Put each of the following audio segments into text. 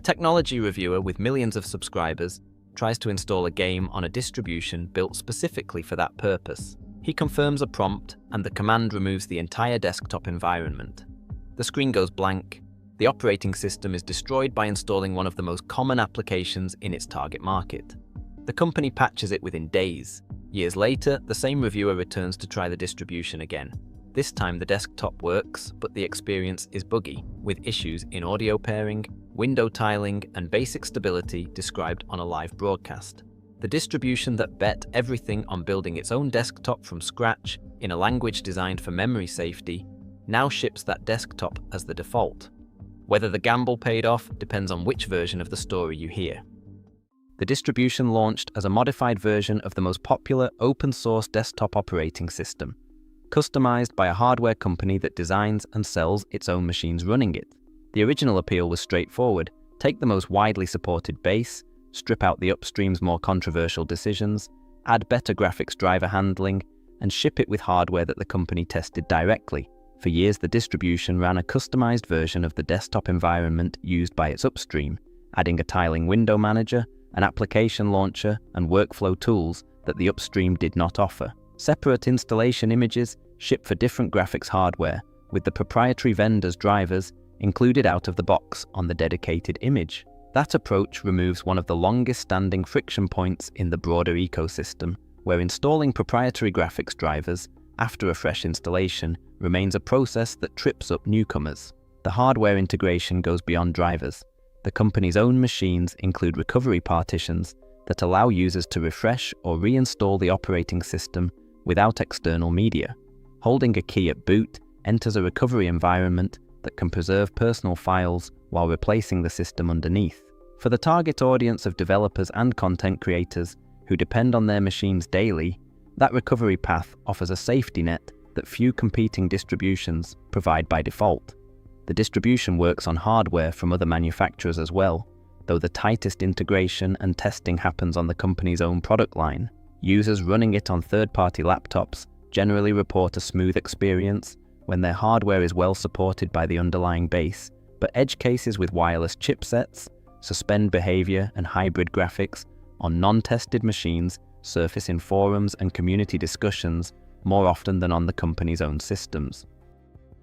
technology reviewer with millions of subscribers tries to install a game on a distribution built specifically for that purpose. He confirms a prompt, and the command removes the entire desktop environment. The screen goes blank. The operating system is destroyed by installing one of the most common applications in its target market. The company patches it within days. Years later, the same reviewer returns to try the distribution again. This time the desktop works, but the experience is buggy, with issues in audio pairing, window tiling, and basic stability described on a live broadcast. The distribution that bet everything on building its own desktop from scratch in a language designed for memory safety now ships that desktop as the default. Whether the gamble paid off depends on which version of the story you hear. The distribution launched as a modified version of the most popular open-source desktop operating system, customized by a hardware company that designs and sells its own machines running it. The original appeal was straightforward: take the most widely supported base, strip out the upstream's more controversial decisions, add better graphics driver handling, and ship it with hardware that the company tested directly. For years, the distribution ran a customized version of the desktop environment used by its upstream, adding a tiling window manager, an application launcher, and workflow tools that the upstream did not offer. Separate installation images shipped for different graphics hardware, with the proprietary vendor's drivers included out of the box on the dedicated image. That approach removes one of the longest-standing friction points in the broader ecosystem, where installing proprietary graphics drivers after a fresh installation remains a process that trips up newcomers. The hardware integration goes beyond drivers. The company's own machines include recovery partitions that allow users to refresh or reinstall the operating system without external media. Holding a key at boot enters a recovery environment that can preserve personal files while replacing the system underneath. For the target audience of developers and content creators who depend on their machines daily, that recovery path offers a safety net that few competing distributions provide by default. The distribution works on hardware from other manufacturers as well, though the tightest integration and testing happens on the company's own product line. Users running it on third-party laptops generally report a smooth experience when their hardware is well supported by the underlying base, but edge cases with wireless chipsets, suspend behavior, and hybrid graphics on non-tested machines surface in forums and community discussions more often than on the company's own systems.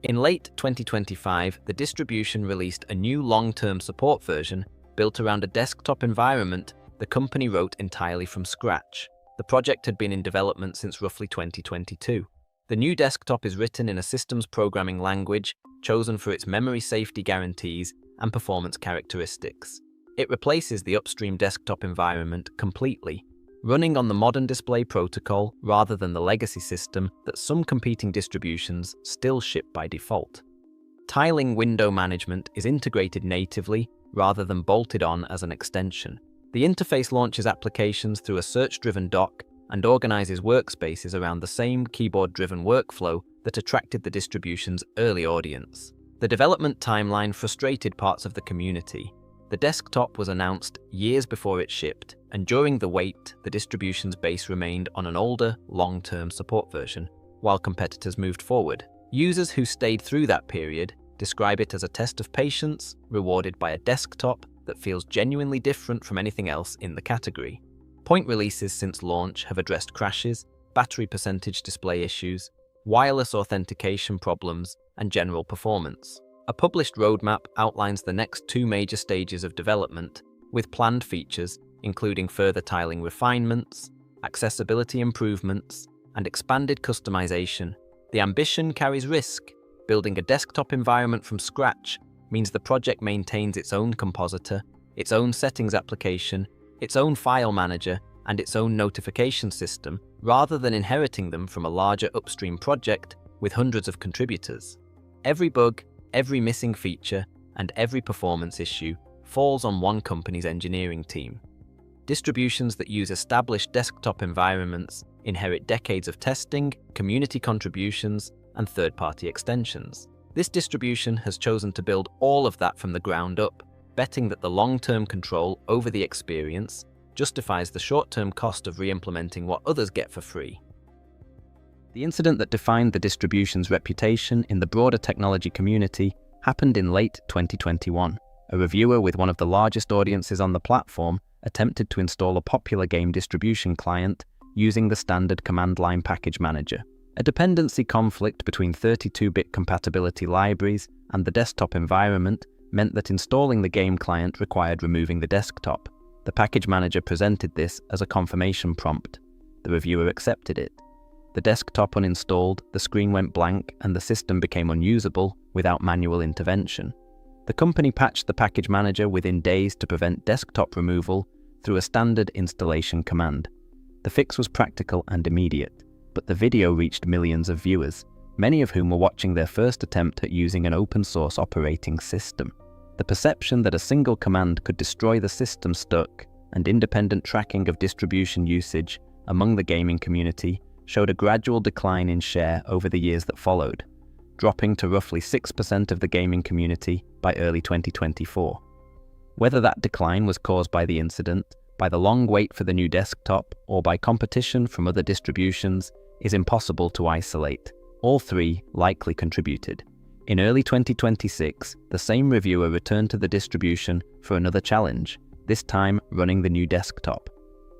In late 2025, the distribution released a new long-term support version built around a desktop environment the company wrote entirely from scratch. The project had been in development since roughly 2022. The new desktop is written in a systems programming language chosen for its memory safety guarantees and performance characteristics. It replaces the upstream desktop environment completely, running on the modern display protocol rather than the legacy system that some competing distributions still ship by default. Tiling window management is integrated natively rather than bolted on as an extension. The interface launches applications through a search-driven dock and organizes workspaces around the same keyboard-driven workflow that attracted the distribution's early audience. The development timeline frustrated parts of the community. The desktop was announced years before it shipped, and during the wait, the distribution's base remained on an older, long-term support version, while competitors moved forward. Users who stayed through that period describe it as a test of patience, rewarded by a desktop that feels genuinely different from anything else in the category. Point releases since launch have addressed crashes, battery percentage display issues, wireless authentication problems, and general performance. A published roadmap outlines the next two major stages of development, with planned features including further tiling refinements, accessibility improvements, and expanded customization. The ambition carries risk. Building a desktop environment from scratch means the project maintains its own compositor, its own settings application, its own file manager, and its own notification system, rather than inheriting them from a larger upstream project with hundreds of contributors. Every bug, every missing feature, and every performance issue falls on one company's engineering team. Distributions that use established desktop environments inherit decades of testing, community contributions, and third-party extensions. This distribution has chosen to build all of that from the ground up, betting that the long-term control over the experience justifies the short-term cost of re-implementing what others get for free. The incident that defined the distribution's reputation in the broader technology community happened in late 2021. A reviewer with one of the largest audiences on the platform attempted to install a popular game distribution client using the standard command line package manager. A dependency conflict between 32-bit compatibility libraries and the desktop environment meant that installing the game client required removing the desktop. The package manager presented this as a confirmation prompt. The reviewer accepted it. The desktop uninstalled, the screen went blank, and the system became unusable without manual intervention. The company patched the package manager within days to prevent desktop removal through a standard installation command. The fix was practical and immediate, but the video reached millions of viewers, many of whom were watching their first attempt at using an open-source operating system. The perception that a single command could destroy the system stuck, and independent tracking of distribution usage among the gaming community showed a gradual decline in share over the years that followed, dropping to roughly 6% of the gaming community by early 2024. Whether that decline was caused by the incident, by the long wait for the new desktop, or by competition from other distributions is impossible to isolate. All three likely contributed. In early 2026, the same reviewer returned to the distribution for another challenge, this time running the new desktop.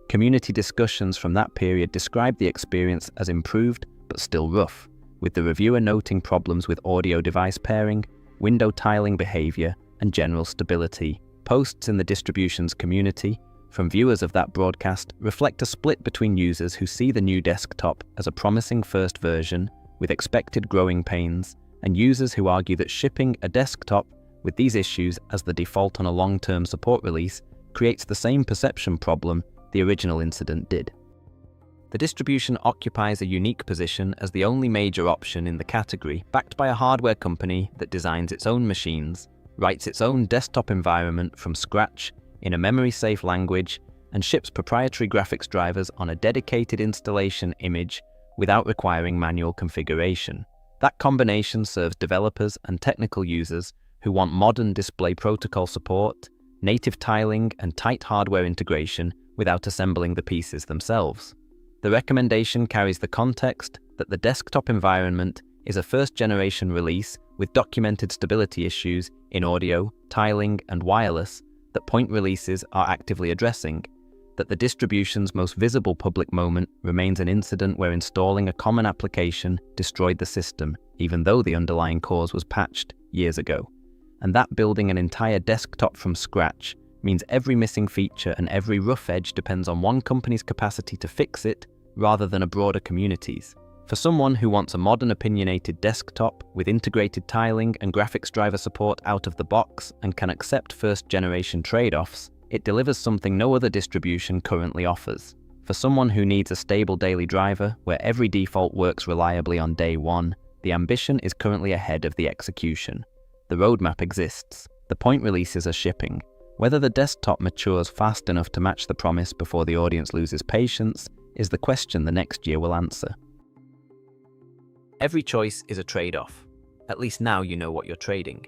Community discussions from that period described the experience as improved but still rough, with the reviewer noting problems with audio device pairing, window tiling behavior, and general stability. Posts in the distribution's community from viewers of that broadcast reflect a split between users who see the new desktop as a promising first version with expected growing pains, and users who argue that shipping a desktop with these issues as the default on a long-term support release creates the same perception problem the original incident did. The distribution occupies a unique position as the only major option in the category, backed by a hardware company that designs its own machines, writes its own desktop environment from scratch in a memory-safe language, and ships proprietary graphics drivers on a dedicated installation image without requiring manual configuration. That combination serves developers and technical users who want modern display protocol support, native tiling, and tight hardware integration without assembling the pieces themselves. The recommendation carries the context that the desktop environment is a first-generation release with documented stability issues in audio, tiling, and wireless that point releases are actively addressing, that the distribution's most visible public moment remains an incident where installing a common application destroyed the system, even though the underlying cause was patched years ago, and that building an entire desktop from scratch means every missing feature and every rough edge depends on one company's capacity to fix it rather than a broader community's. For someone who wants a modern opinionated desktop with integrated tiling and graphics driver support out of the box and can accept first-generation trade-offs, it delivers something no other distribution currently offers. For someone who needs a stable daily driver where every default works reliably on day one, the ambition is currently ahead of the execution. The roadmap exists. The point releases are shipping. Whether the desktop matures fast enough to match the promise before the audience loses patience is the question the next year will answer. Every choice is a trade-off. At least now you know what you're trading.